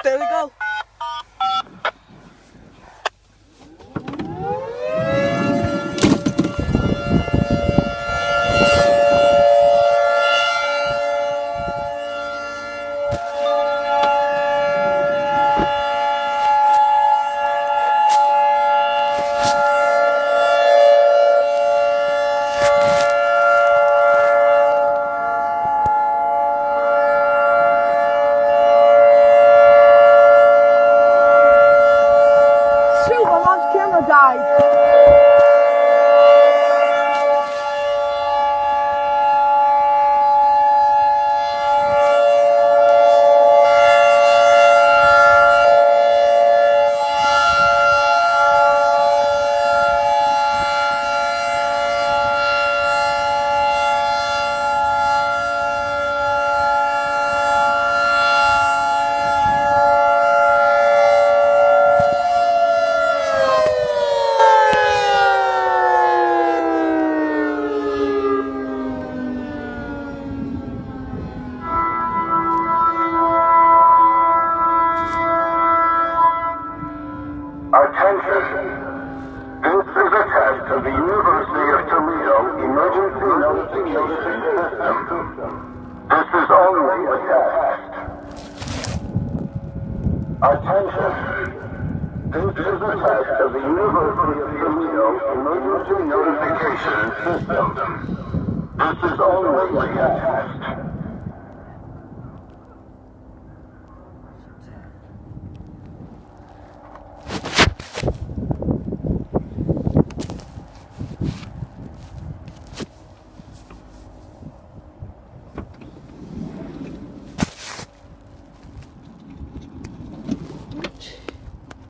There we go. Attention! This is a test of the University of Toledo Emergency Notification System. This is only a test. Attention! This is a test of the University of Toledo Emergency Notification System. This is only a test.